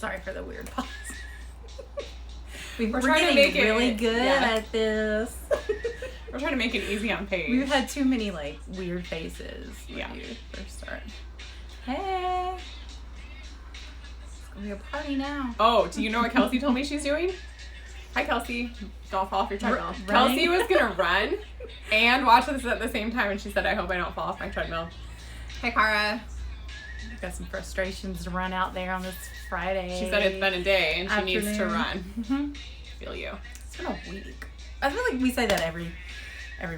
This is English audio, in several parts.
Sorry for the weird pause. We're trying to getting make it really good at this. We're trying to make it easy on Paige. We've had too many like weird faces when you first start. Hey. It's gonna be a party now. Oh, do you know what Kelsey told me she's doing? Hi, Kelsey. Don't fall off your treadmill. Kelsey was going to run and watch this at the same time, and she said, I hope I don't fall off my treadmill. Hi, Cara. Got some frustrations to run out there on this Friday. She said it's been a day, and she needs to run. Mm-hmm. Feel you. It's been a week. I feel like we say that every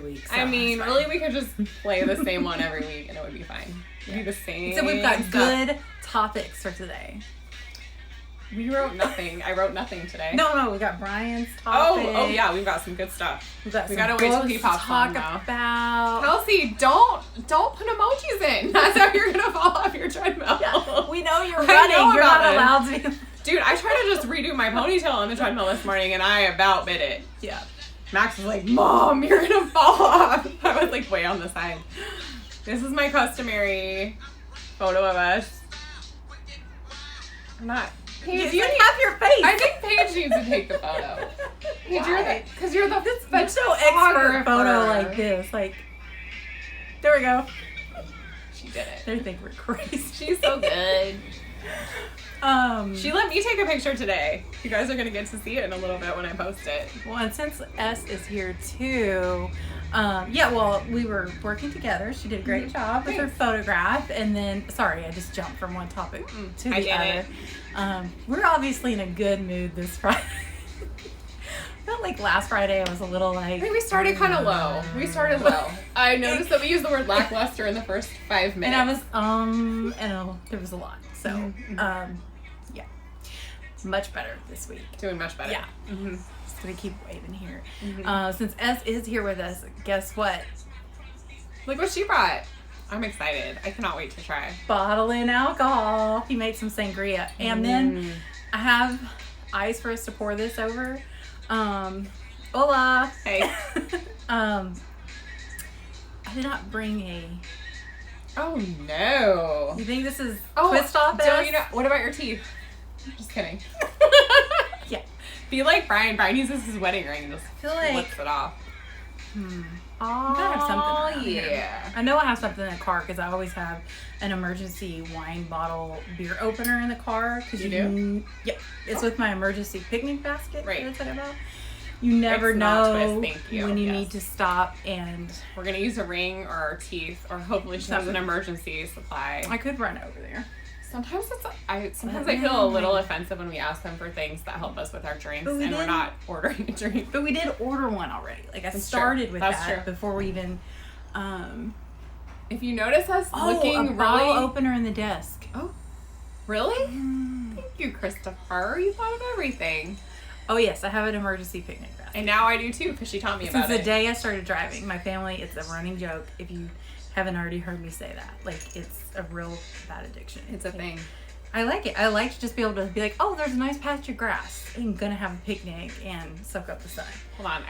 week. So I mean, really, we could just play the same one every week, and it would be fine. It'd be the same. So we've got good topics for today. We wrote nothing. I wrote nothing today. No, we got Brian's topic. Oh we got some good stuff. We gotta wait till he pops on now. About. Kelsey, don't put emojis in. That's how you're gonna fall off your treadmill. Yeah, we know you're running. You're not allowed to. Dude, I tried to just redo my ponytail on the treadmill this morning, and I about bit it. Yeah. Max was like, Mom, you're gonna fall off. I was like way on the side. This is my customary photo of us. I'm not. Paige, you have your face. I think Paige needs to take the photo. Paige, you're the so expert photo like this. Like, there we go. She did it. They think we're crazy. She's so good. She let me take a picture today. You guys are gonna get to see it in a little bit when I post it. Well, and since S is here too, we were working together. She did a great job with her photograph, and then I just jumped from one topic to the other. We're obviously in a good mood this Friday. I felt like last Friday I was a little like. I think we started kind of low. I noticed that we used the word lackluster in the first 5 minutes. And I was, there was a lot. So, much better this week. Doing much better. Yeah. Mm-hmm. Just gonna keep waving here. Mm-hmm. Since S is here with us, guess what? Look what she brought. I'm excited. I cannot wait to try. Bottling alcohol. He made some sangria. And then I have ice for us to pour this over. Hola. Hey. I did not bring a... Oh, no. You think this is twist off? Don't you know? What about your teeth? Just kidding. Yeah. Be like Brian. Brian uses his wedding ring and just flips it off. I gotta have something around here. Here. I know I have something in the car because I always have an emergency wine bottle beer opener in the car. You do? Yep. It's with my emergency picnic basket. Right. That I talk about. You never know when you yes. need to stop, and we're gonna use a ring or our teeth, or hopefully she has an emergency supply. I could run over there. Sometimes I feel a little offensive when we ask them for things that help us with our drinks, and we're not ordering a drink. But we did order one already. Like I started with that before we even. If you notice us looking a bottle opener in the desk. Oh, really? Thank you, Christopher. You thought of everything. Oh yes, I have an emergency picnic basket. And now I do too, because she taught me about it. Since the day I started driving, my family, it's a running joke. If you haven't already heard me say that, like it's a real bad addiction. It's a thing. I like it. I like to just be able to be like, oh, there's a nice patch of grass. I'm gonna have a picnic and soak up the sun. Hold on,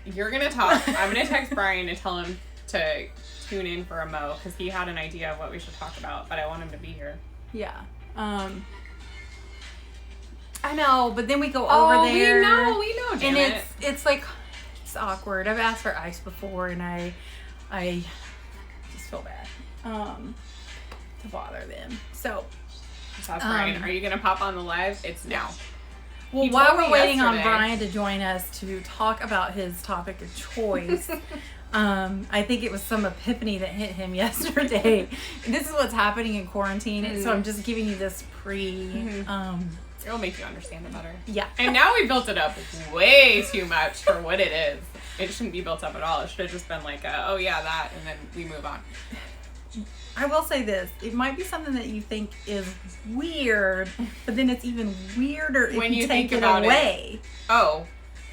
you're gonna talk. I'm gonna text Brian and tell him to tune in for a mo, because he had an idea of what we should talk about, but I want him to be here. Yeah. I know, but then we go over there. We know, Janet. And it's like, it's awkward. I've asked for ice before, and I just feel bad to bother them. So, Brian, are you gonna pop on the live? It's now. Well, while we're waiting on Brian to join us to talk about his topic of choice, I think it was some epiphany that hit him yesterday. This is what's happening in quarantine, so I'm just giving you this It'll make you understand it better. Yeah. And now we built it up way too much for what it is. It shouldn't be built up at all. It should have just been like, that, and then we move on. I will say this. It might be something that you think is weird, but then it's even weirder when you take it away. Oh.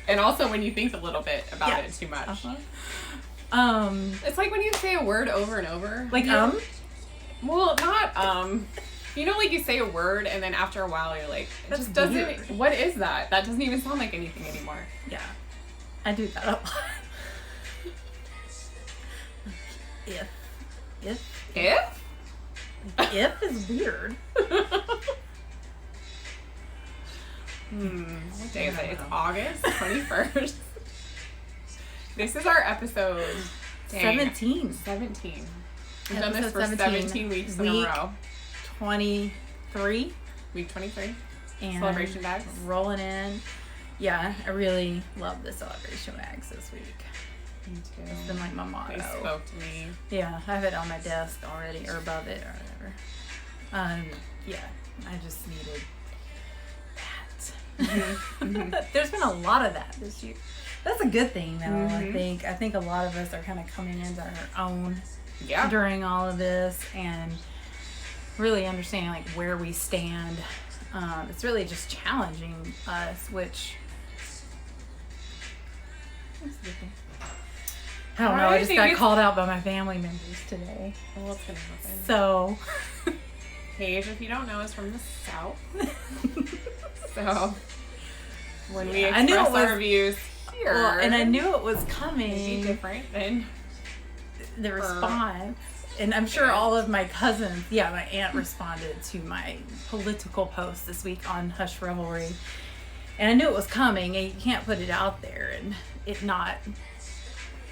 And also when you think a little bit about it too much. It's like when you say a word over and over. Like, Well, not, you know, like you say a word and then after a while you're like, it just doesn't, weird. What is that? That doesn't even sound like anything anymore. Yeah. I do that a lot. If is weird. What day is it? It's August 21st. This is our episode 17. 17. We've done this for 17 weeks in a row. 23. Week 23. And celebration bags. Rolling in. Yeah, I really love the celebration bags this week. Me too. It's been like my motto. They spoke to me. Yeah, I have it on my desk already, or above it, or whatever. Yeah, I just needed that. There's been a lot of that this year. That's a good thing, though. I think a lot of us are kind of coming into our own during all of this, and really understanding like where we stand. It's really just challenging us, which is a good thing. I don't know. I just got called out by my family members today. Well, what's gonna happen? So, Paige, if you don't know, is from the South. So, when we express our views here, well, and I knew it was coming. It'd be different than the response. And I'm sure all of my cousins, my aunt responded to my political post this week on Hush Revelry. And I knew it was coming, and you can't put it out there and it not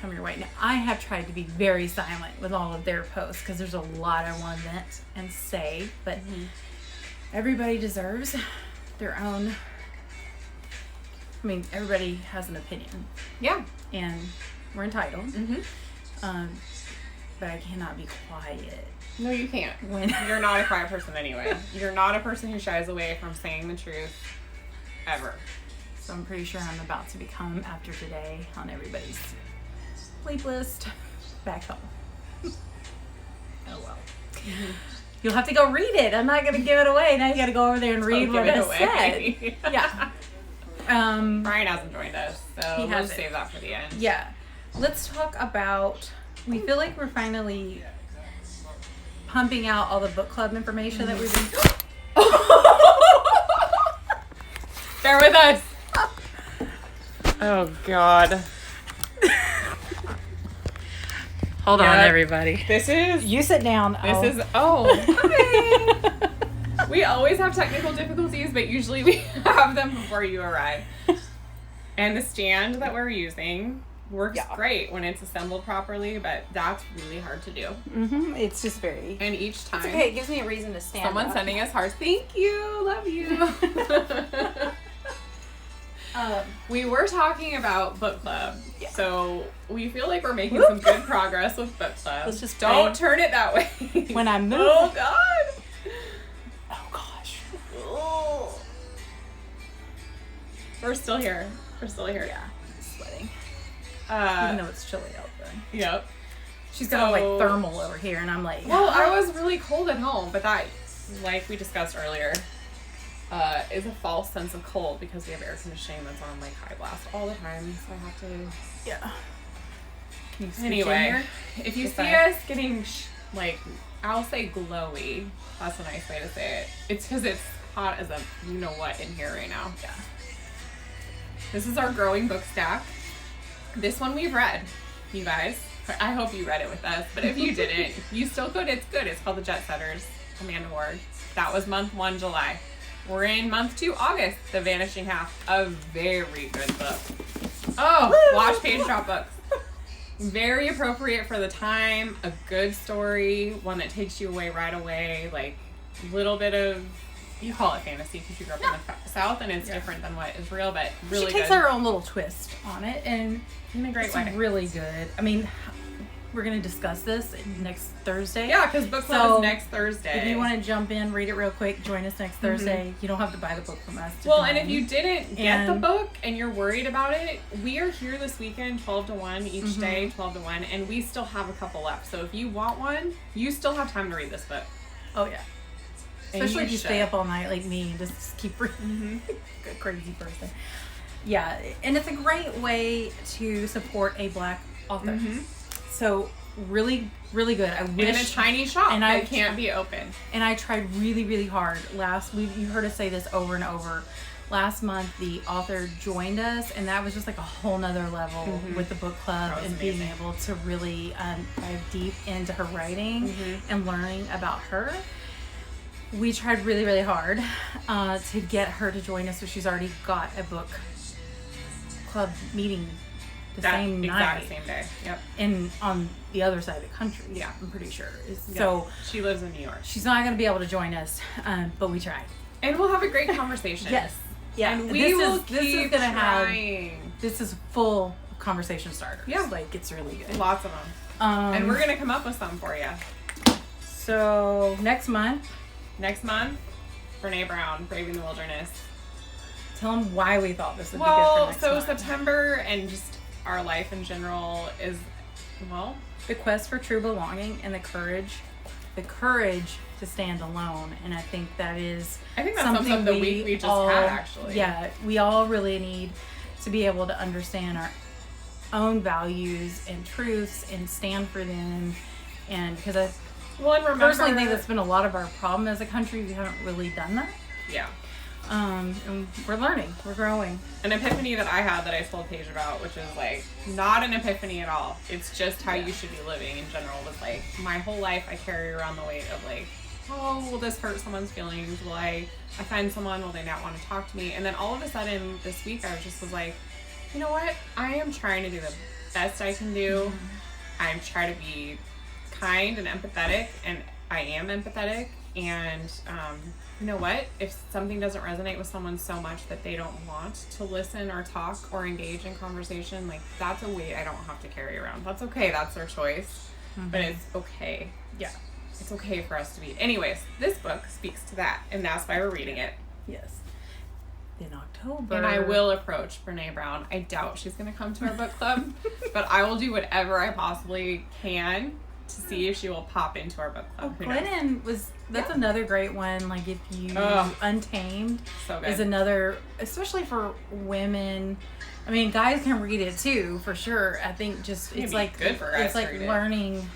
come your way. Now, I have tried to be very silent with all of their posts because there's a lot I want to vent and say, but everybody deserves their own. I mean, everybody has an opinion. Yeah. And we're entitled. But I cannot be quiet. No, you can't. You're not a quiet person anyway. You're not a person who shies away from saying the truth ever. So I'm pretty sure I'm about to become, after today, on everybody's sleep list back home. Oh well. You'll have to go read it. I'm not going to give it away. Now you got to go over there and read what I said. Yeah. Brian hasn't joined us, so we'll just save that for the end. Yeah. Let's talk about... We feel like we're finally pumping out all the book club information that we've been... Bear with us. Oh, God. Hold on, everybody. This is... You sit down. This is... Oh. We always have technical difficulties, but usually we have them before you arrive. And the stand that we're using... works great when it's assembled properly, but that's really hard to do. It's just very... And each time... It's okay, it gives me a reason to stand Someone up. sending us hearts. Thank you. Love you. We were talking about book club. Yeah. So we feel like we're making some good progress with book club. Let's just don't turn it that way. When I move. Oh, God. Oh, gosh. Oh. We're still here. Yeah. Sweating. Even though it's chilly out there. Yep. She's got like thermal over here, and I'm like... Well, I was really cold at home, but that, like we discussed earlier, is a false sense of cold because we have air conditioning that's on like high blast all the time, so I have to... Yeah. Can you anyway, if you see us getting, I'll say glowy. That's a nice way to say it. It's because it's hot as a you-know-what in here right now. Yeah. This is our growing book stack. This one we've read, you guys. I hope you read it with us, but if you didn't, you still could. It's good. It's called The Jet Setters, Amanda Ward. That was month 1, July. We're in month 2, August, The Vanishing Half. A very good book. Oh, watch page drop books. Very appropriate for the time. A good story. One that takes you away right away. Like, little bit of... You call it fantasy because you grew up in the South, and it's different than what is real, but really good. She takes her own little twist on it, and in a great way. It's really good. I mean, we're going to discuss this next Thursday. Yeah, because book club is next Thursday. If you want to jump in, read it real quick, join us next Thursday. You don't have to buy the book from us. And if you didn't get the book and you're worried about it, we are here this weekend 12 to 1 each day, 12 to 1, and we still have a couple left. So if you want one, you still have time to read this book. Oh, yeah. Especially if you stay up all night like me and just keep reading. Good crazy person. Yeah, and it's a great way to support a Black author. So really, really good. I wish... In a tiny shop and that can't be open. And I tried really, really hard. You heard us say this over and over. Last month, the author joined us, and that was just like a whole nother level with the book club and being able to really dive deep into her writing and learning about her. we tried really, really hard to get her to join us, so she's already got a book club meeting the same night. Same day. Yep. And on the other side of the country. Yeah. I'm pretty sure. Yeah. So she lives in New York. She's not going to be able to join us, but we tried. And we'll have a great conversation. Yes. Yeah. And this is gonna trying. This is full conversation starters. Yeah. Like, it's really good. Lots of them. And we're going to come up with some for you. So, next month, Brene Brown, Braving the Wilderness. Tell them why we thought this would be good for next month. September and just our life in general is, the quest for true belonging and the courage to stand alone. And I think that's something the week we just had, actually. Yeah, we all really need to be able to understand our own values and truths and stand for them. And because I personally think that's been a lot of our problem as a country. We haven't really done that. Yeah. And we're learning. We're growing. An epiphany that I had that I told Paige about, which is like not an epiphany at all. It's just how you should be living in general. Was like my whole life I carry around the weight of like, oh, will this hurt someone's feelings? Will I find someone? Will they not want to talk to me? And then all of a sudden this week I was like, you know what? I am trying to do the best I can do. Mm-hmm. I'm trying to be kind and empathetic, and I am empathetic. And you know what? If something doesn't resonate with someone so much that they don't want to listen or talk or engage in conversation, like that's a weight I don't have to carry around. That's okay. That's their choice. Mm-hmm. But it's okay. Yeah. It's okay for us to be. Anyways, this book speaks to that, and that's why we're reading it. Yes. In October. And I will approach Brene Brown. I doubt she's going to come to our book club, but I will do whatever I possibly can to see if she will pop into our book club. Glennon that's another great one. Like, if you Untamed so good. Is another, especially for women. I mean, guys can read it too, for sure. I think just it's like good for guys. It's like learning.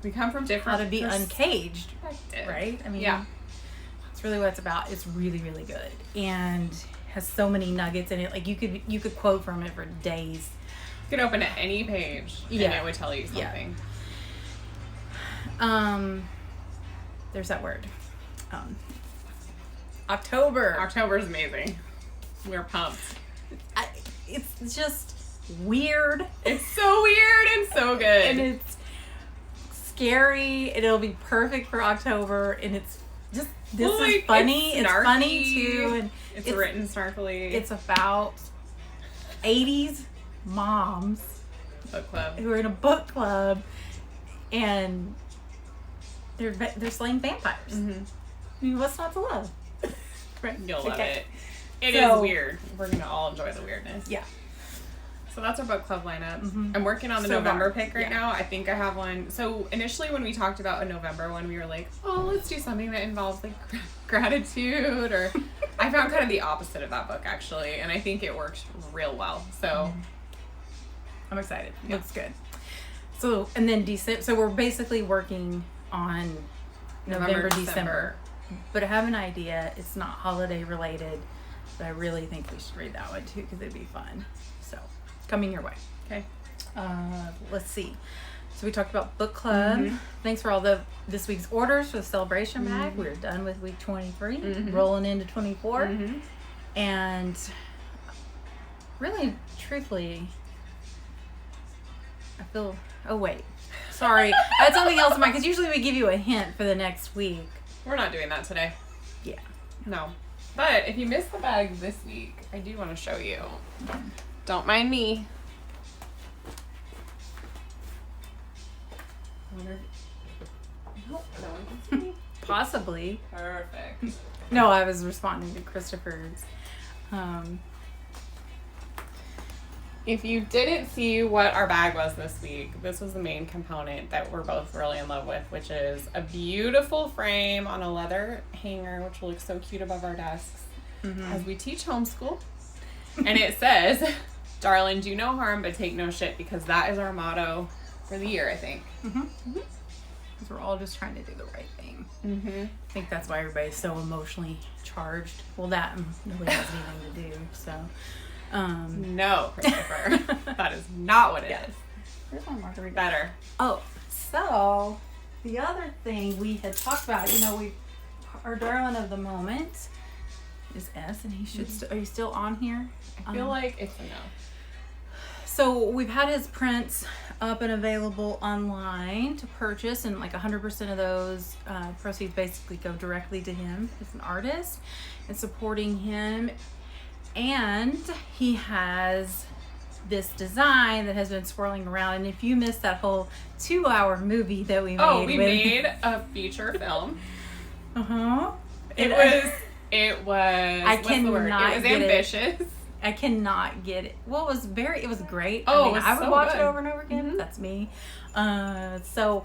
We come from different how to be uncaged, right? I mean, that's really what it's about. It's really, really good and has so many nuggets in it. Like, you could quote from it for days. You could open at any page and it would tell you something. There's that word. October. October is amazing. We're pumped. It's just weird. It's so weird and so good. And it's scary. It'll be perfect for October. And it's just, is funny. It's funny too. And it's written snarkily. It's about 80s moms book club who are in a book club, and they're slaying vampires. Mm-hmm. I mean, what's not to love? Right. You'll love it. It is weird. We're gonna all enjoy the weirdness. Yeah. So that's our book club lineup. Mm-hmm. I'm working on the November pick right now. I think I have one. So initially when we talked about a November one, we were like, oh, let's do something that involves like gratitude, or I found kind of the opposite of that book actually, and I think it worked real well. So I'm excited. Yeah. Looks good. So, and then December. So we're basically working on November, December. But I have an idea. It's not holiday related, but I really think we should read that one too, because it'd be fun. So, coming your way. Okay. Let's see. So we talked about book club. Mm-hmm. Thanks for all this week's orders for the celebration bag. Mm-hmm. We're done with week 23, rolling into 24. Mm-hmm. And really, truthfully, I feel... Oh, wait. Sorry. I had something else in mind, because usually we give you a hint for the next week. We're not doing that today. Yeah. No. But if you missed the bag this week, I do want to show you. Don't mind me. Nope, no one can see me. Possibly. Perfect. No, I was responding to Christopher's. If you didn't see what our bag was this week, this was the main component that we're both really in love with, which is a beautiful frame on a leather hanger, which will look so cute above our desks as we teach homeschool. And it says, Darlin, do no harm, but take no shit, because that is our motto for the year, I think. Because we're all just trying to do the right thing. I think that's why everybody's so emotionally charged. Well, that nobody has anything to do, so... No, Christopher. That is not what it is. Where's my margarita? Better. Oh, so the other thing we had talked about, our darling of the moment is S, and he should. Are you still on here? I feel like it's a no. So we've had his prints up and available online to purchase, and like 100% of those proceeds basically go directly to him as an artist and supporting him. And he has this design that has been swirling around. And if you missed that whole 2-hour movie that we made, we made a feature film. It was. I cannot. It was ambitious. I cannot get it. Well, it was great. Oh, I would watch good. it over and over again. That's me. So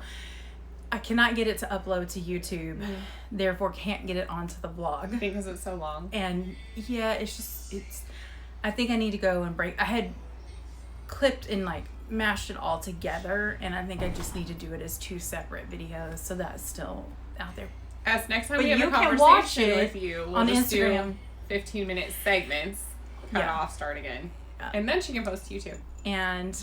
I cannot get it to upload to YouTube. Therefore, can't get it onto the blog because it's so long. And yeah, it's. I think I need to go and break. I had clipped and like mashed it all together, and I think I just need to do it as 2 separate videos. So that's still out there. As next time But we have you a can conversation watch it with you, we'll on just Instagram. do 15-minute segments, cut off, start again. And then she can post to YouTube. And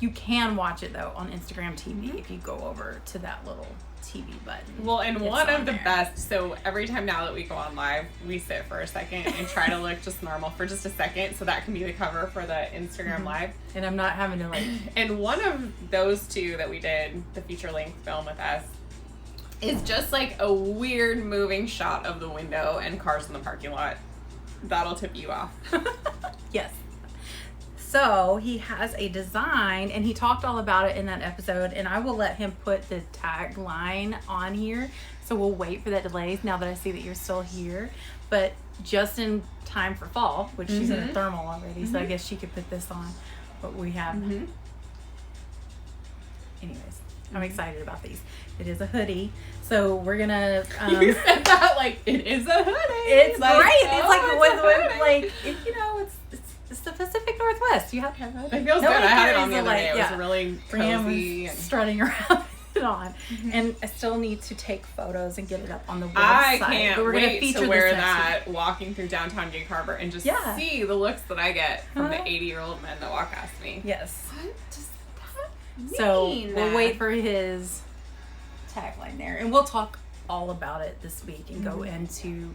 you can watch it though on Instagram TV if you go over to that little TV button. Well, and one of the there. best, so every time now that we go on live, we sit for a second and try to look just normal for just a second, so that can be the cover for the Instagram live. And I'm not having to like... And one of those 2 that we did, the feature-length film with us, is just like a weird moving shot of the window and cars in the parking lot. That'll tip you off. Yes. So he has a design, and he talked all about it in that episode, and I will let him put the tagline on here. So we'll wait for that delay now that I see that you're still here. But just in time for fall, which she's in a thermal already, so I guess she could put this on. But we have... Anyways, I'm excited about these. It is a hoodie. So we're gonna... You said that like, it is a hoodie. It's like, great. Oh, it's like, it's it's the Pacific Northwest. You have to have it. It feels good. I had it on the other day. It was Yeah. really Brianne cozy. was strutting around it on. And I still need to take photos and get it up on the website. I can't but we're wait feature to wear this next that week. walking through downtown Gig Harbor and just Yeah. see the looks that I get from the Huh? 80-year-old men that walk past me. Yes. What does that So mean? we'll wait for his tagline there. And we'll talk all about it this week and go into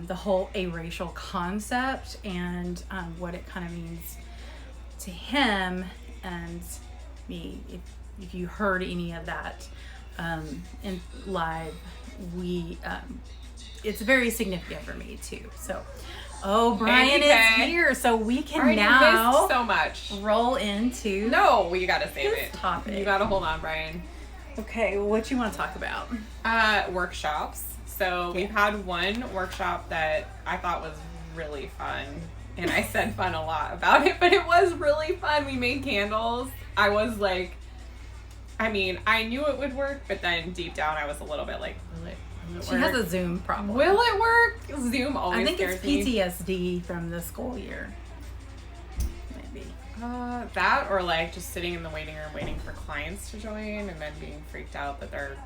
the whole aracial concept and what it kind of means to him and me. If you heard any of that in live, it's very significant for me too. So, Brian is here, so we can now missed so much. roll into No, we gotta save his it. topic. You gotta hold on, Brian. Okay, well, what you want to talk about? Workshops. So we've had one workshop that I thought was really fun. And I said fun a lot about it, but it was really fun. We made candles. I was like, I knew it would work, but then deep down I was a little bit like, will it She has a Zoom problem. Will it work? Zoom always I think scares it's me. PTSD from the school year. Maybe. That or like just sitting in the waiting room waiting for clients to join and then being freaked out that they're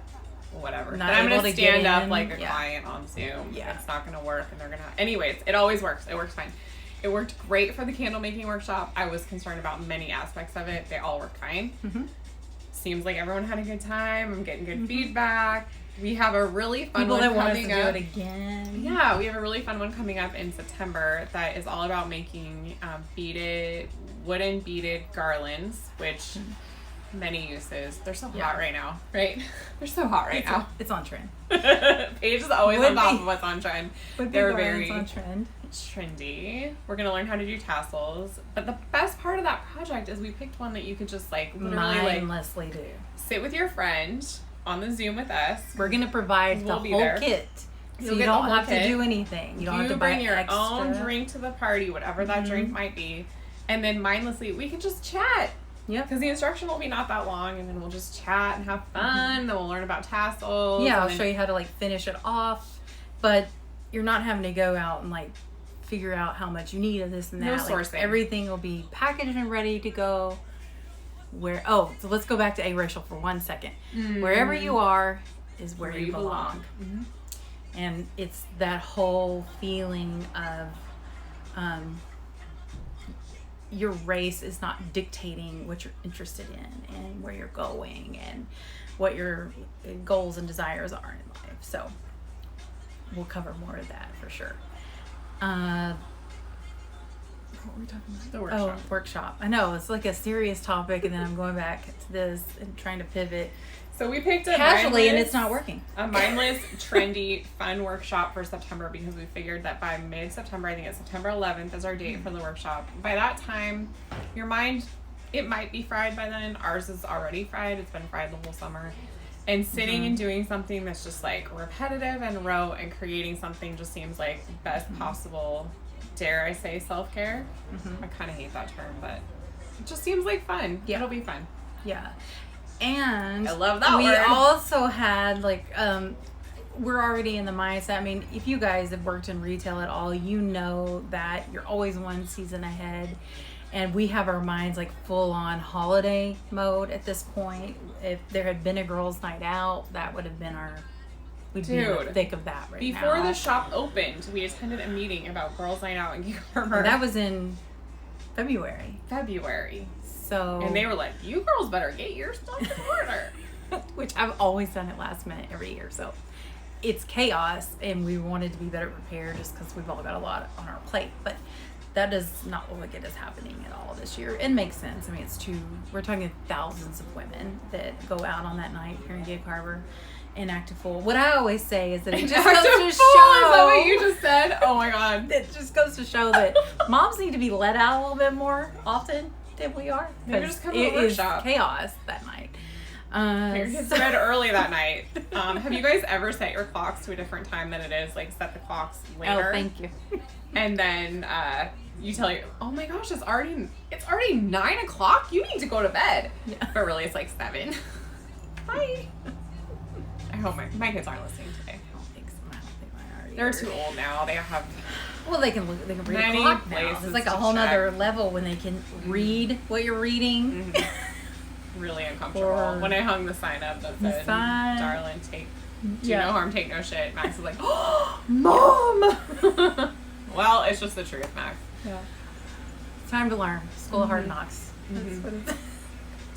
whatever. Not That I'm able gonna to get stand up in. like a Yeah. client on Zoom. Yeah. It's not gonna work and they're gonna anyways, it always works. It works fine. It worked great for the candle making workshop. I was concerned about many aspects of it. They all worked fine. Seems like everyone had a good time. I'm getting good feedback. We have a really fun People one that want us to coming do up. it again. Yeah, we have a really fun one coming up in September that is all about making wooden beaded garlands, which many uses. They're so hot right now, right? They're so hot right now. It's on trend. Paige is always on top of what's on trend. They're very on trend. trendy. We're gonna learn how to do tassels, but the best part of that project is we picked one that you could just like literally Mindlessly do. sit with your friend on the Zoom with us. We're gonna provide We'll the be whole there. kit. So You'll you get the don't whole have kit. to do anything. You don't have to buy bring your extra. own drink to the party, whatever that drink might be, and then mindlessly we can just chat. Yep. Because the instruction will be not that long, and then we'll just chat and have fun. Then we'll learn about tassels. Yeah, I'll and show you how to like finish it off, but you're not having to go out and like figure out how much you need of this and that. No Like, sourcing. everything will be packaged and ready to go. So let's go back to aracial for 1 second. Wherever you are is where you belong. And it's that whole feeling of your race is not dictating what you're interested in and where you're going and what your goals and desires are in life. So we'll cover more of that for sure. What were we talking about? The workshop. Oh, workshop. I know, it's like a serious topic, and then I'm going back to this and trying to pivot So we picked a casually, and it's not working. A mindless, trendy, fun workshop for September because we figured that by mid-September, I think it's September 11th is our date for the workshop. By that time, your mind, it might be fried by then. Ours is already fried. It's been fried the whole summer. And sitting and doing something that's just like repetitive and rote and creating something just seems like the best possible, dare I say, self-care. I kind of hate that term, but it just seems like fun. Yeah. It'll be fun. Yeah. And I love that we word. also had like we're already in the mindset. I mean, if you guys have worked in retail at all, you know that you're always one season ahead, and we have our minds like full on holiday mode at this point. If there had been a girls' night out, that would have been we'd be in the thick of that right now. Before the shop opened, we attended a meeting about girls' night out in Gig Harbor. That was in February. So, and they were like, "You girls better get your stuff in order." Which I've always done it last minute every year. So it's chaos, and we wanted to be better prepared just because we've all got a lot on our plate. But that does not look like it is happening at all this year. It makes sense. I mean, we're talking thousands of women that go out on that night here in Gig Harbor and act a fool. What I always say is that it just goes to show. Is that what you just said? Oh my God. It just goes to show that moms need to be let out a little bit more often than we are. Maybe just come to the workshop. Chaos that night. Your kids to bed early that night. Have you guys ever set your clocks to a different time than it is? Like set the clocks later. Oh, thank you. And then you tell your, oh my gosh, it's already 9 o'clock. You need to go to bed. Yeah. But really, it's like 7. Bye. I hope my kids aren't listening today. I don't think so. I don't think mine are. They're too old now. They have. Well, they can read Many a clock now. places It's like a to whole check. nother level when they can read what you're reading. Really uncomfortable. Or when I hung the sign up that said, "Darlin, take do no harm, take no shit," Max was like, "Oh, Mom." Well, it's just the truth, Max. Yeah. It's time to learn. School of Hard Knocks. Mm-hmm.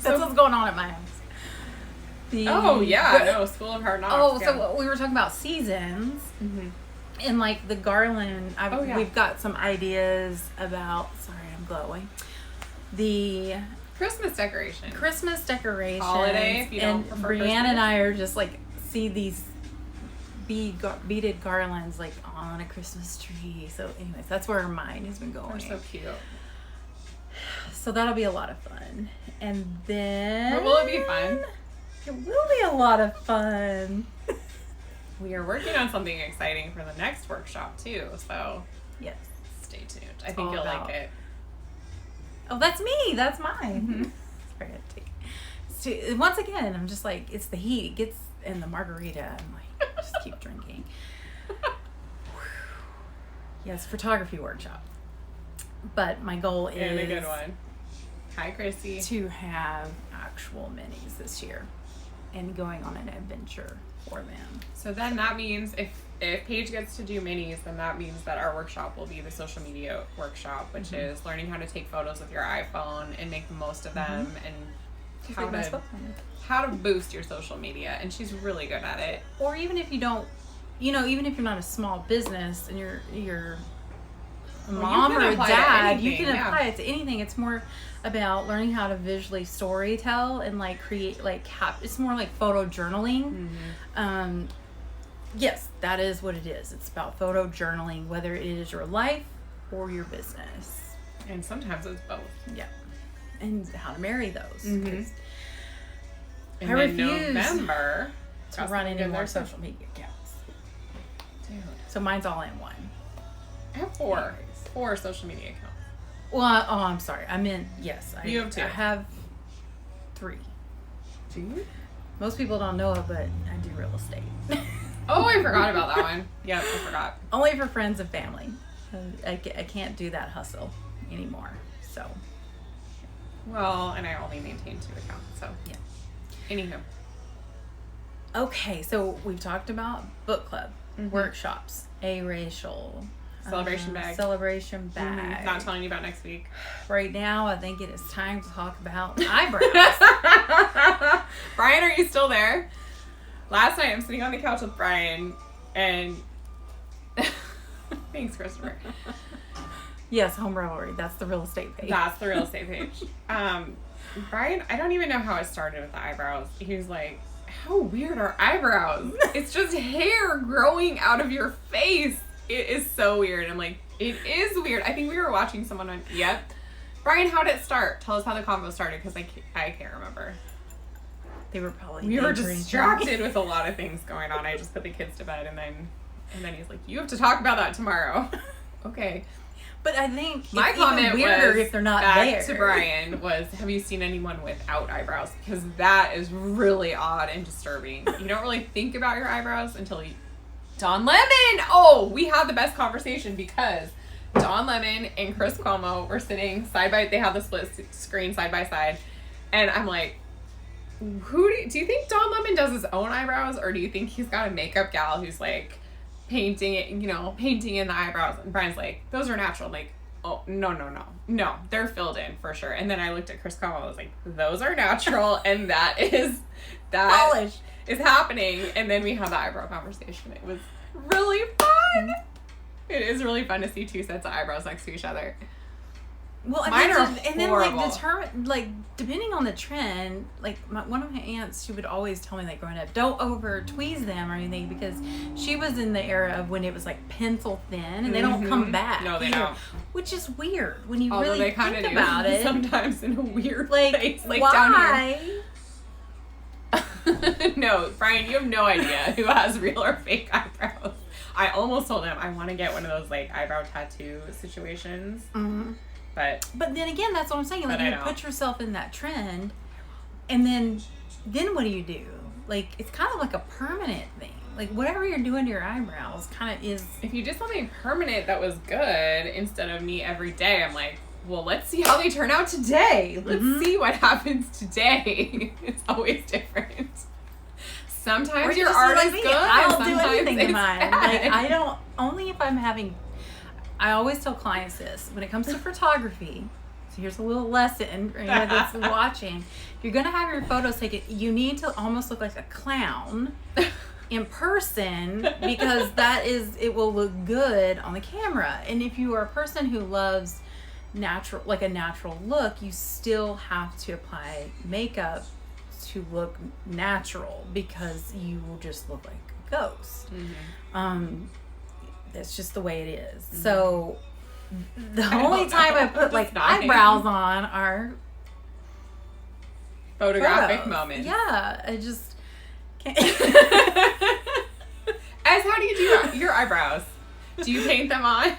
That's what's going on at my house. School of Hard Knocks. Oh, yeah. so we were talking about seasons. And like the garland, we've got some ideas about. Sorry, I'm glowing. The Christmas decorations. Holiday, if you don't and prefer Brianne Christmas. and I are just like see these beaded garlands like on a Christmas tree. So, anyways, that's where our mind has been going. They're so cute. So that'll be a lot of fun. And then, Or will it be fun? It will be a lot of fun. We are working on something exciting for the next workshop too, so Yes. stay tuned. I think you'll like it. Oh, that's me. That's mine. Sorry, I take. So, once again, I'm just like, it's the heat. It gets in the margarita. I'm like, just keep drinking. Yes, photography workshop. But my goal is And a good one. Hi, Chrissy. to have actual minis this year and going on an adventure for them. So then that means if Paige gets to do minis, then that means that our workshop will be the social media workshop, which is learning how to take photos with your iPhone and make the most of them and how to boost your social media. And she's really good at it. Or even if you don't, even if you're not a small business and you're a mom or a dad, you can apply it to anything. It's more about learning how to visually story tell and like create it's more like photo journaling. Yes, that is what it is. It's about photo journaling, whether it is your life or your business. And sometimes it's both. Yeah. And how to marry those. And I refuse November to run any more social media accounts. Dude. So mine's all in one. I have 4 social media accounts. Well, I'm sorry. Yes. You have 2. I have 3. Do you? Most people don't know it, but I do real estate. Oh, I forgot about that one. Yep, I forgot. Only for friends and family. I can't do that hustle anymore. So. Well, and I only maintain 2 accounts, so. Yeah. Anywho. Okay, so we've talked about book club, workshops, aracial, Celebration bag. Celebration bag. Not telling you about next week. Right now, I think it is time to talk about eyebrows. Brian, are you still there? Last night, I'm sitting on the couch with Brian, and thanks, Christopher. Yes, home revelry. That's the real estate page. That's the real estate page. Brian, I don't even know how it started with the eyebrows. He was like, how weird are eyebrows? It's just hair growing out of your face. It is so weird. I'm like, it is weird. I think we were watching someone on, yep. Brian, how did it start? Tell us how the convo started, because I can't remember. They were probably We were distracted with a lot of things going on. I just put the kids to bed, and then he's like, you have to talk about that tomorrow. Okay. But I think my it's comment even weirder was, if they're not back there. to Brian was, have you seen anyone without eyebrows? Because that is really odd and disturbing. You don't really think about your eyebrows until you... Don Lemon! Oh, we had the best conversation because Don Lemon and Chris Cuomo were sitting side by... They have the split screen side by side. And I'm like, do you think Don Lemon does his own eyebrows? Or do you think he's got a makeup gal who's like... painting in the eyebrows, and Brian's like, those are natural. I'm like, oh, no, they're filled in for sure. And then I looked at Chris Cuomo, I was like, those are natural, and that is happening. And then we had the eyebrow conversation. It was really fun. It is really fun to see two sets of eyebrows next to each other. Well, Mine are and then horrible. depending on the trend, like one of my aunts, she would always tell me, like, growing up, don't over tweeze them or anything, because she was in the era of when it was like pencil thin and they don't come back. No, they don't. Which is weird when you Although really they kind think of about it. Sometimes in a weird place, like why? down here. No, Brian, you have no idea who has real or fake eyebrows. I almost told him I want to get one of those like eyebrow tattoo situations. Mm-hmm. But then again, that's what I'm saying. Like, you put yourself in that trend, and then what do you do? Like, it's kind of like a permanent thing. Like, whatever you're doing to your eyebrows kind of is... If you did something permanent that was good instead of me every day, I'm like, well, let's see how they turn out today. Let's see what happens today. It's always different. Sometimes your art is good. I don't do anything to mine. Like, I don't... Only if I'm having... I always tell clients this, when it comes to photography, so here's a little lesson for anyone that's watching. If you're going to have your photos taken, you need to almost look like a clown in person, because it will look good on the camera. And if you are a person who loves a natural look, you still have to apply makeup to look natural, because you will just look like a ghost. Mm-hmm. That's just the way it is. Mm-hmm. So the only time I put like eyebrows on are photographic moments. Yeah, I just can't. As how do you do your eyebrows? Do you paint them on?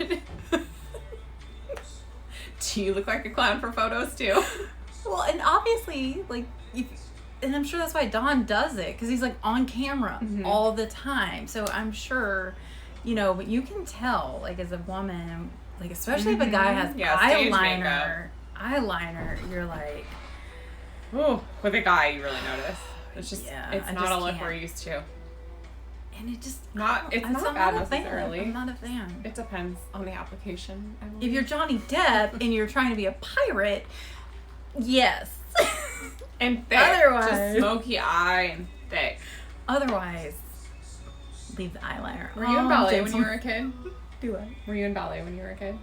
Do you look like a clown for photos too? Well, and obviously, like, and I'm sure that's why Don does it, because he's like on camera all the time. So I'm sure. But you can tell, like, as a woman, like, especially if a guy has eyeliner, you're like... Ooh, with a guy, you really notice. It's just, it's not a look we're used to. And it just... It's not bad necessarily. I'm not a fan. It depends on the application. If you're Johnny Depp and you're trying to be a pirate, yes. And thick. Otherwise... Just smoky eye and thick. Otherwise... leave the eyeliner. Were you in ballet when you were a kid? Do I? Were you in ballet when you were a kid?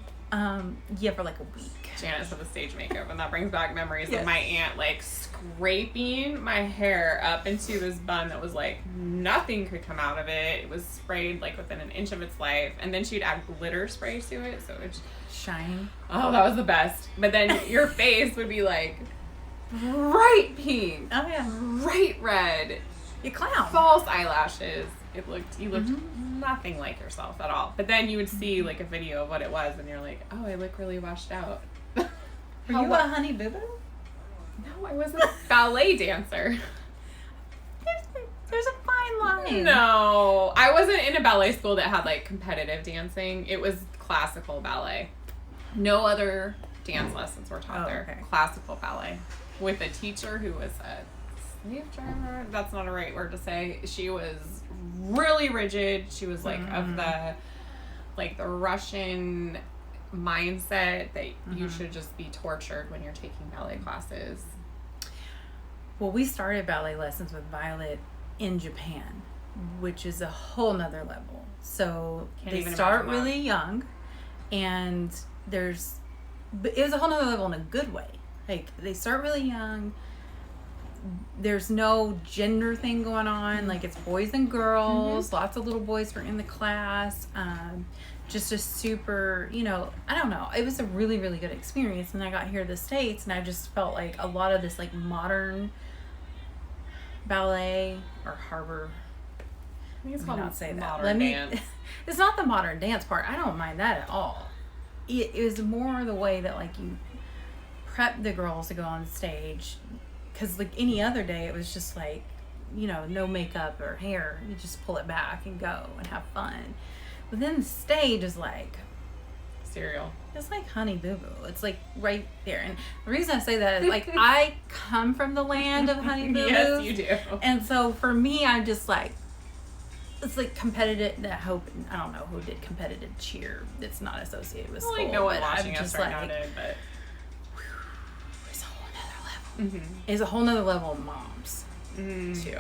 Yeah, for like a week. Janice had the stage makeup, and that brings back memories of my aunt like scraping my hair up into this bun that was like nothing could come out of it. It was sprayed like within an inch of its life, and then she'd add glitter spray to it, so it shine. Oh, that was the best. But then your face would be like bright pink. Oh yeah. Bright red. You clown. False eyelashes. You looked nothing like yourself at all. But then you would see like a video of what it was, and you're like, oh, I look really washed out. Were you a Honey Boo Boo? No, I wasn't a ballet dancer. There's a fine line. No, I wasn't in a ballet school that had like competitive dancing. It was classical ballet. No other dance lessons were taught there. Okay. Classical ballet with a teacher who was a slave driver. That's not a right word to say. She was really rigid. She was like of the like the Russian mindset that you should just be tortured when you're taking ballet classes. Well, we started ballet lessons with Violet in Japan, which is a whole nother level. So they start really young, and it was a whole nother level in a good way. Like, they start really young. There's no gender thing going on. Like, it's boys and girls. Lots of little boys were in the class. Just a super, I don't know. It was a really, really good experience. And I got here to the States, and I just felt like a lot of this, like, modern ballet or harbor. I think it's called not say that. Modern dance. It's not the modern dance part. I don't mind that at all. It was more the way that, like, you prep the girls to go on stage. Because, like, any other day, it was just, like, no makeup or hair. You just pull it back and go and have fun. But then the stage is, like... cereal. It's like Honey Boo Boo. It's, like, right there. And the reason I say that is, like, I come from the land of Honey Boo Boo. Yes, you do. And so, for me, I'm just, like... It's, like, competitive... I don't know who did competitive cheer. It's not associated with school. Like, no one but watching I'm us just right like, now did, but... It's a whole nother level. It's a whole nother level of moms, too.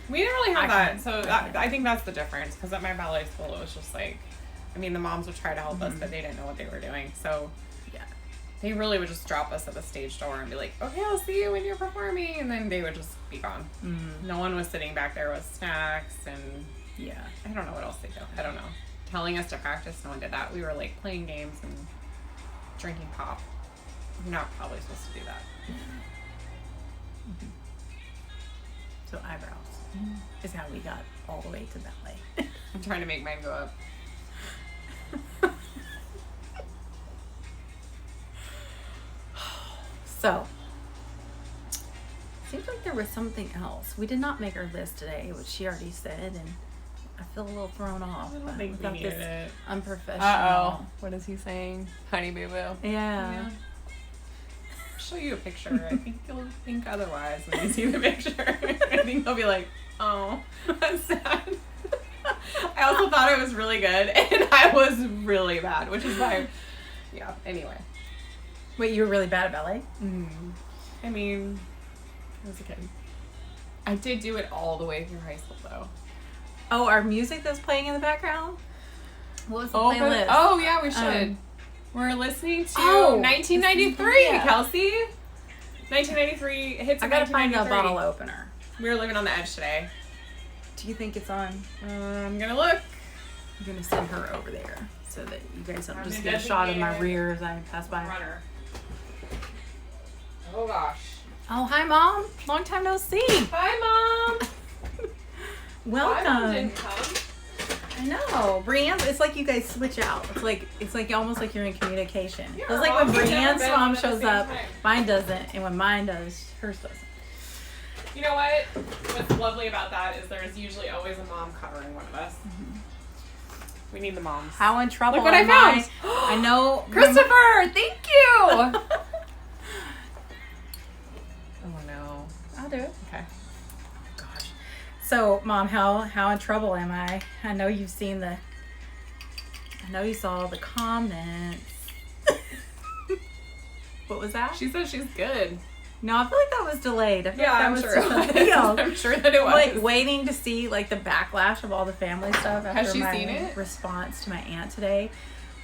We didn't really have that, so I think that's the difference. Because at my ballet school, it was just like, the moms would try to help us, but they didn't know what they were doing. So, yeah, they really would just drop us at the stage door and be like, "Okay, I'll see you when you're performing," and then they would just be gone. No one was sitting back there with snacks and I don't know what else they do. I don't know. Telling us to practice, no one did that. We were like playing games and drinking pop. You're not probably supposed to do that. So eyebrows is how we got all the way to ballet. I'm trying to make mine go up. So, seems like there was something else. We did not make our list today, which she already said, and I feel a little thrown off. I don't think we needed it. Unprofessional. Uh-oh. What is he saying? Honey Boo Boo. Yeah. I'll show you a picture. I think you'll think otherwise when you see the picture. I think you'll be like, oh, that's sad. I also thought it was really good, and I was really bad, which is why, anyway. Wait, you were really bad at ballet? I mean, I was a kid. I did do it all the way through high school, though. Oh, our music that's playing in the background? What was the playlist? Oh, yeah, we should. We're listening to 1993, Kelsey. 1993 hits. I gotta find a bottle opener. We were living on the edge today. Do you think it's on? I'm gonna look. I'm gonna send her over there so that you guys don't just get a shot of my rear as I pass by. Runner. Oh gosh. Oh, hi, Mom. Long time no see. Hi, Mom. Welcome. Mom didn't come. I know. Brianne's, it's like you guys switch out. It's like almost like you're in communication. Yeah, it's like when Brianne's mom shows up, time. mine doesn't, and when mine does, hers doesn't. You know what? What's lovely about that is there's usually always a mom covering one of us. We need the moms. How in trouble Look what I found. I know. Christopher, thank you. Oh no. I'll do it. Okay. Gosh. So, Mom, how in trouble am I? I know you saw the comments. What was that? She said she's good. No, I feel like that was delayed. I feel like that I'm was sure. something else. I'm sure that it was. Like waiting to see like the backlash of all the family stuff after Has she my seen it? response to my aunt today.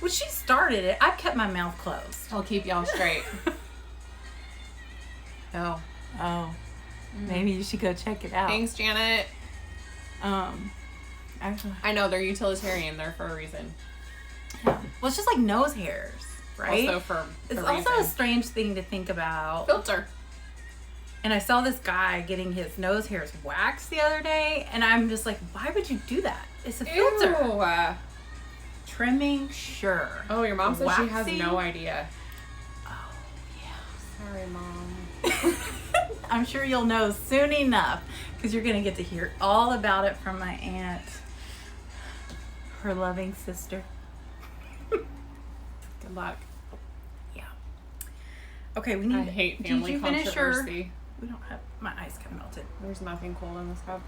When she started it, I've kept my mouth closed. I'll keep y'all straight. Oh. Maybe you should go check it out. Thanks, Janet. Actually, I know they're utilitarian. They're for a reason. yeah. Well, it's just like nose hairs, right? Also for it's a also reason. a strange thing to think about. Filter. And I saw this guy getting his nose hairs waxed the other day, and I'm just like, why would you do that? It's a filter. Ew. Trimming, sure. Oh, your mom said she has Waxing? no idea. Oh, yeah. Sorry, Mom. I'm sure you'll know soon enough, because you're going to get to hear all about it from my aunt, her loving sister. Good luck. Yeah. Okay, we need. I hate family Did you finish controversy. We don't have. My ice kind of melted. There's nothing cold in this cup.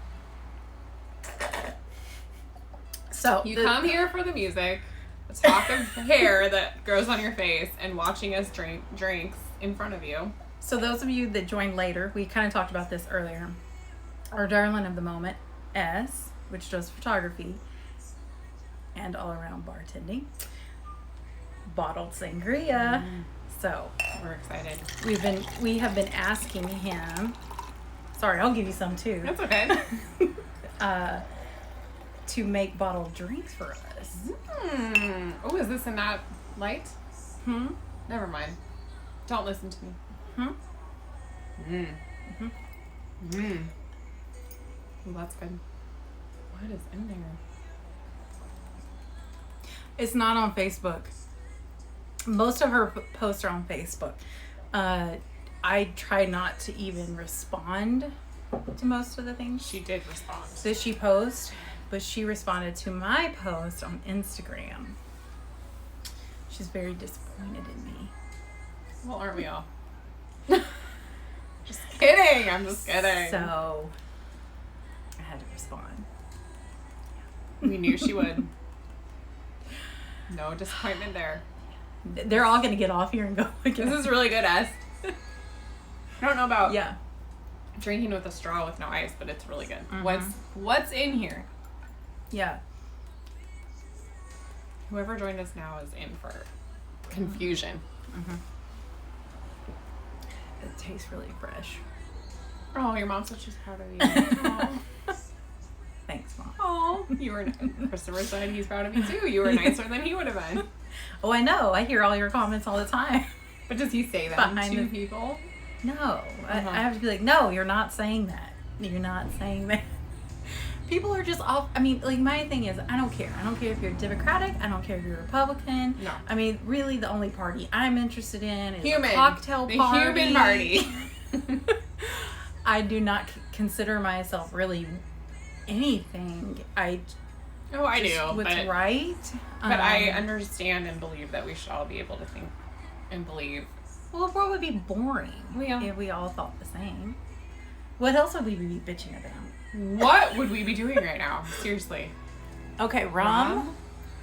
So you come here for the music, the talk of hair that grows on your face, and watching us drink drinks in front of you. So those of you that joined later, we kind of talked about this earlier. Our Darlin of the moment, S, which does photography and all around bartending, bottled sangria. So we're excited. We have been asking him. Sorry, I'll give you some too. That's okay. To make bottled drinks for us. Oh, is this in that light? Never mind. Don't listen to me. Well, that's good. What is in there? It's not on Facebook. Most of her posts are on Facebook. I try not to even respond to most of the things She did respond. that she posts, but she responded to my post on Instagram. She's very disappointed in me. Well, aren't we all? Just kidding. I'm just kidding. So I had to respond. We knew she would. No disappointment there. They're all going to get off here and go again. This is really good, S. I don't know about Yeah. drinking with a straw with no ice, but it's really good. Mhm. What's in here? Yeah. Whoever joined us now is in for confusion. It tastes really fresh. Oh, your mom said she's proud of you. Thanks, Mom. Oh, you were. Christopher said he's proud of you too. You were nicer than he would have been. Oh, I know. I hear all your comments all the time. But does he say that Behind to the- people? No. I have to be like, no, you're not saying that. You're not saying that. People are just off. I mean, like, my thing is, I don't care. I don't care if you're Democratic. I don't care if you're Republican. No. I mean, really, the only party I'm interested in is Human. a cocktail The party. human party. I do not consider myself really anything. I Oh, I just do. what's But right. I understand and believe that we should all be able to think and believe. Well, the world would be boring Yeah. if we all thought the same. What else would we be bitching about? What would we be doing right now? Seriously. Okay, rum,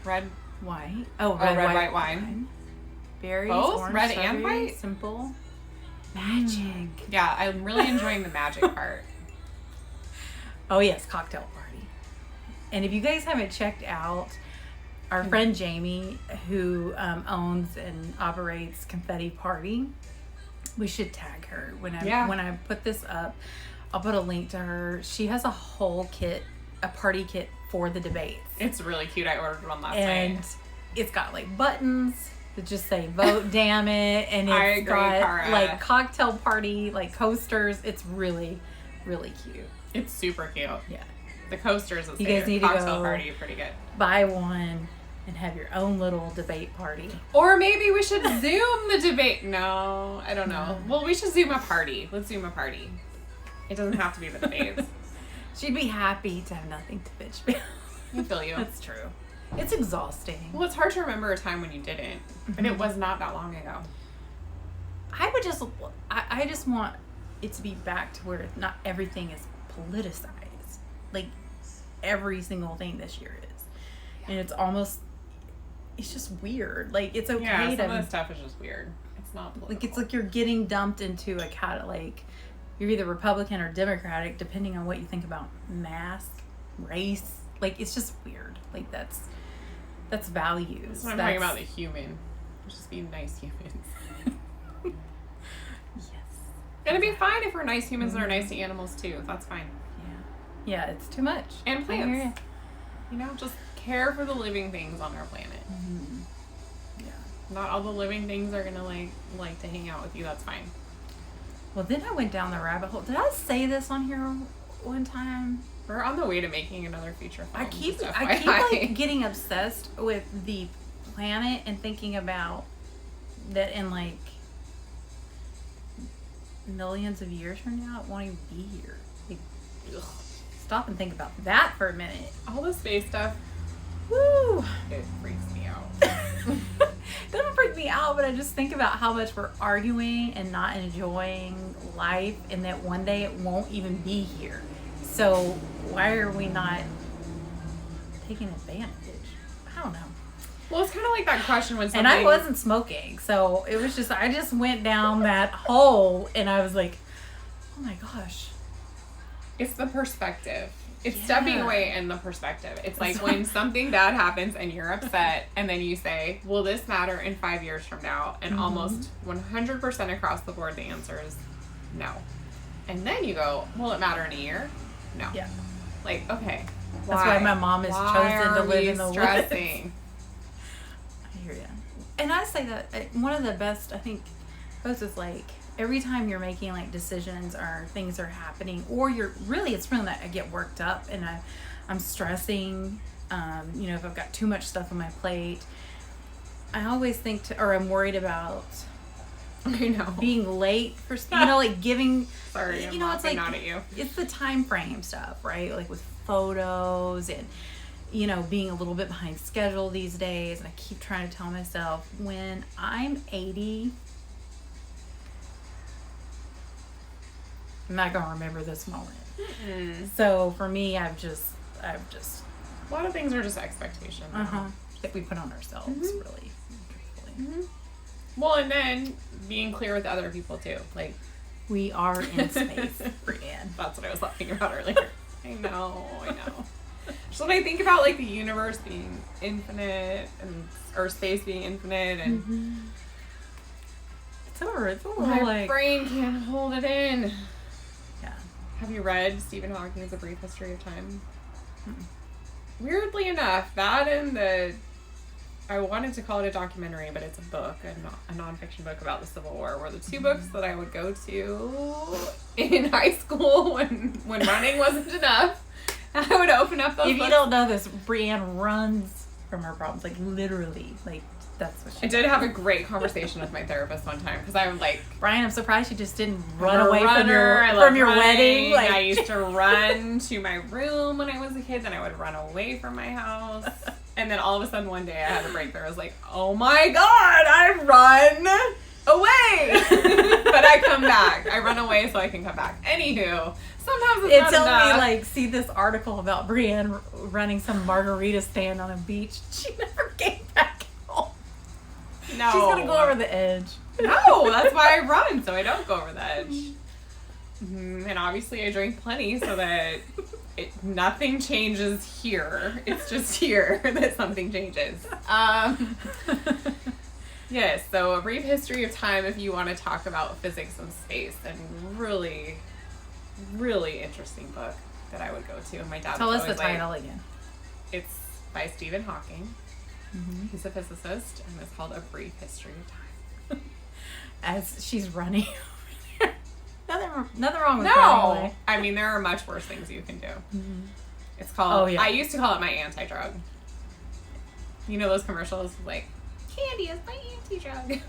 Red. white. Oh, red, red, white wine. Berries, Both? orange, Red and strawberry, white? simple. Magic. Yeah, I'm really enjoying the magic part. Oh yes, cocktail party. And if you guys haven't checked out our friend Jamie, who owns and operates Confetti Party, we should tag her when I put this up. I'll put a link to her. She has a whole kit, a party kit for the debates. It's really cute. I ordered one last And night. it's got like buttons that just say vote damn it, and I it's agree, got Cara. like cocktail party like coasters. It's really, really cute. It's super cute. Yeah. The coasters is You guys need to cocktail go. party pretty good. Buy one and have your own little debate party. Or maybe we should Zoom the debate. No, I don't know. No. Well, we should Zoom a party. Let's Zoom a party. It doesn't have to be the debates. She'd be happy to have nothing to bitch about. I feel you. That's true. It's exhausting. Well, it's hard to remember a time when you didn't, but it was not that long ago. I just want it to be back to where not everything is politicized. Like every single thing this year is. And it's just weird. Like it's okay Yeah, some to of the stuff is just weird. It's not political. like it's like you're getting dumped into like you're either Republican or Democratic depending on what you think about mask, race. Like it's just weird. Like that's values. That's what I'm talking about, the human. Just be nice humans. Yes. And it'd be fine if we're nice humans and are nice to animals too. That's fine. Yeah, it's too much. And I hear plants. You know, just care for the living things on our planet. Mm-hmm. Yeah. Not all the living things are gonna like to hang out with you. That's fine. Well, then I went down the rabbit hole. Did I say this on here one time? We're on the way to making another feature film. I keep just like FYI. getting obsessed with the planet and thinking about that in like millions of years from now it won't even be here. Like, ugh. Stop and think about that for a minute. all the space stuff. Woo! It freaks me out. Doesn't freak me out, but I just think about how much we're arguing and not enjoying life, and that one day it won't even be here. So why are we not taking advantage. I don't know. Well, it's kind of like that question when something... And I wasn't smoking, so it was just, I just went down that hole, and I was like, oh my gosh. It's the perspective. It's stepping away in the perspective. It's like when something bad happens and you're upset, and then you say, will this matter in 5 years from now? And almost 100% across the board, the answer is no. And then you go, will it matter in a year? No. Yeah. Like, okay. That's why my mom has chosen to live in the woods. I hear you. And I say that one of the best, I think, posts is like, every time you're making like decisions or things are happening, or it's really that I get worked up and I'm stressing, you know, if I've got too much stuff on my plate, I always think or I'm worried about, I know, being late for, you know, like giving, sorry, you know, it's like, not at you. It's the time frame stuff, right? Like with photos and, you know, being a little bit behind schedule these days. And I keep trying to tell myself, when I'm 80, I'm not gonna remember this moment. So for me, I've just a lot of things are just expectations that we put on ourselves, really. Well, and then being clear with other people too. Like, we are in space, Brienne. That's what I was laughing about earlier. I know. So when I think about like the universe being infinite or space being infinite, and it's a little my like brain can't hold it in. Yeah. Have you read Stephen Hawking's A Brief History of Time? Weirdly enough, that and I wanted to call it a documentary, but it's a book, a nonfiction book about the Civil War, were the two books that I would go to in high school when running wasn't enough. I would open up those books. If you don't know this, Brienne runs from her problems, like literally, like that's what she I did have a great conversation with my therapist one time, because I was like, Brian, I'm surprised you just didn't run away from your running. wedding. Like I used to run to my room when I was a kid, then I would run away from my house. And then all of a sudden one day I had a breakthrough. I was like, oh my God, I run away. But I come back. I run away so I can come back. Anywho, sometimes it's not enough. Me, like, see this article about Brienne running some margarita stand on a beach. She never came back home. No. She's going to go over the edge. No, that's why I run, so I don't go over the edge. And obviously I drink plenty so that nothing changes here. It's just here that something changes. Yes, so A Brief History of Time, if you want to talk about physics and space, and really, really interesting book that I would go to. And my dad Tell us the title again. It's by Stephen Hawking. He's a physicist, and it's called A Brief History of Time. As she's running. Nothing wrong with No, I mean, there are much worse things you can do. It's called, yeah. I used to call it my anti-drug. You know those commercials? Like, candy is my anti-drug.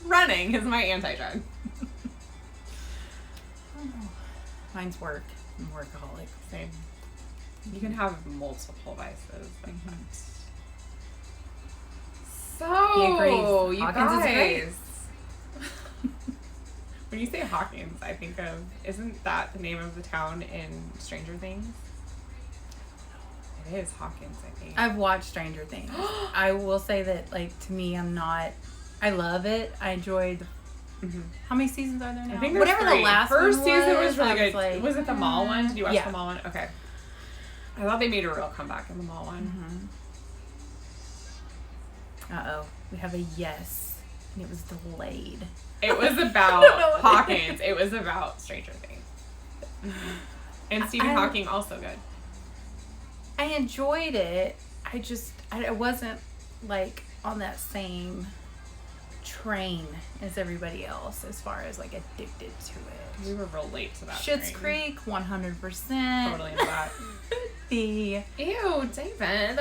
Running is my anti-drug. Mine's work. I'm a workaholic. Same. You can have multiple vices like that. So, you guys. When you say Hawkins, I think of, isn't that the name of the town in Stranger Things? It is Hawkins, I think. I've watched Stranger Things. I will say that, like, to me, I love it. I enjoyed how many seasons are there now? I think there's Whatever 3. the last First one season was really good. Like, was it the mall one? Did you watch yeah. the mall one? Okay. I thought they made a real comeback in the mall one. Uh-oh. We have a yes. And it was delayed. It was about Hawkins. It was about Stranger Things. And Stephen Hawking, also good. I enjoyed it. I wasn't, like, on that same train as everybody else as far as, like, addicted to it. We were real late to that Schitt's train. Creek, 100%. Totally into that. Ew, David.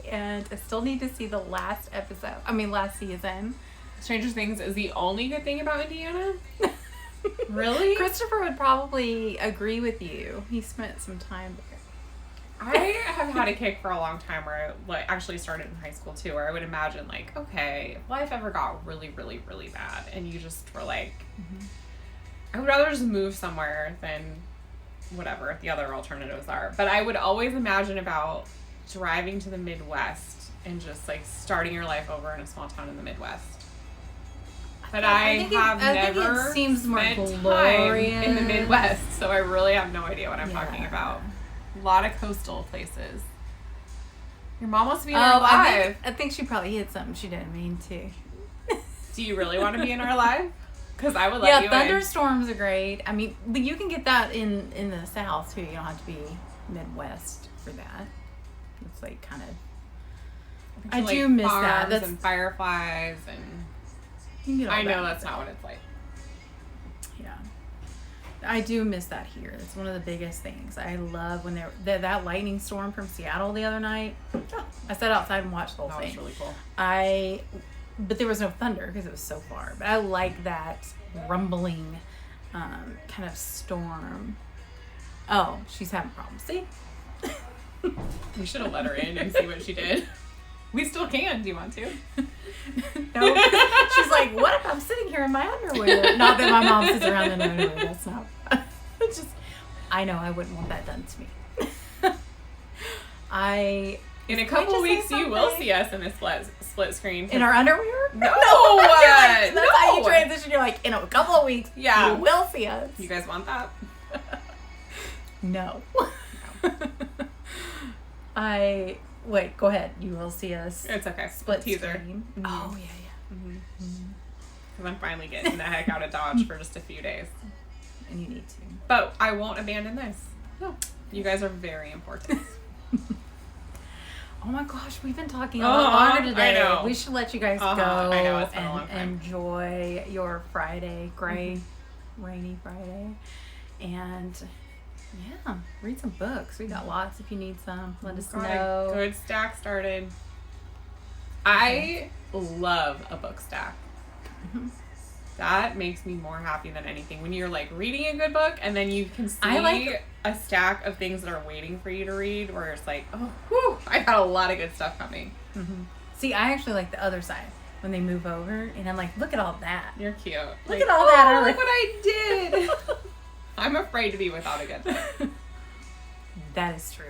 And I still need to see the last season. Stranger Things is the only good thing about Indiana? Really? Christopher would probably agree with you. He spent some time there. I have had a kick for a long time where I actually started in high school too, where I would imagine, like, okay, if life ever got really, really, really bad and you just were like, I would rather just move somewhere than whatever the other alternatives are. But I would always imagine about driving to the Midwest and just like starting your life over in a small town in the Midwest. But I think it seems more spent glorious time in the Midwest, so I really have no idea what I'm talking about. A lot of coastal places. Your mom wants to be in our live. I think she probably hit something she didn't mean to. Do you really want to be in our live? Because I would let you thunderstorms are great. I mean, but you can get that in the South too. You don't have to be Midwest for that. It's like kind of. I do miss that. That's and fireflies and. I know that's not what it's like. Yeah, I do miss that here. It's one of the biggest things. I love when that lightning storm from Seattle the other night. I sat outside and watched the whole thing. That was really cool. But there was no thunder because it was so far. But I like that rumbling kind of storm. Oh, she's having problems. See? We should have let her in and see what she did. We still can. Do you want to? No. She's like, what if I'm sitting here in my underwear? Not that my mom sits around in her underwear. That's not. It's just, I know I wouldn't want that done to me. In a couple weeks, you will see us in a split screen. In our underwear? No. That's how you transition. You're like, in a couple of weeks, you will see us. You guys want that? No. Wait, go ahead. You will see us. It's okay. Split teaser. Screen. Mm-hmm. Oh, yeah. Because I'm finally getting the heck out of Dodge for just a few days. And you need to. But I won't abandon this. No. You guys are very important. Oh my gosh, we've been talking a lot longer today. I know. We should let you guys go I know, it's been a long and time. enjoy your Friday, rainy Friday. And yeah, read some books. We got lots if you need some. Let us know. Good stack started. I love a book stack. That makes me more happy than anything. When you're like reading a good book and then you can see a stack of things that are waiting for you to read where it's like, oh, whew, I got a lot of good stuff coming. Mm-hmm. See, I actually like the other side when they move over and I'm like, look at all that. You're cute. Look at all that. Look what I did. I'm afraid to be without a good book. That is true.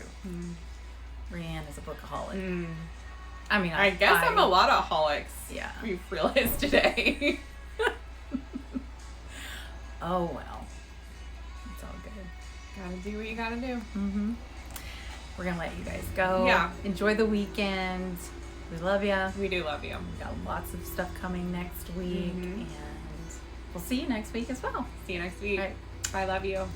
Rianne is a bookaholic. I mean, I guess I'm a lot of holics. Yeah. We've realized today. Oh, well. It's all good. Gotta do what you gotta do. We're gonna let you guys go. Yeah. Enjoy the weekend. We love you. We do love you. We've got lots of stuff coming next week. And we'll see you next week as well. See you next week. All right. I love you.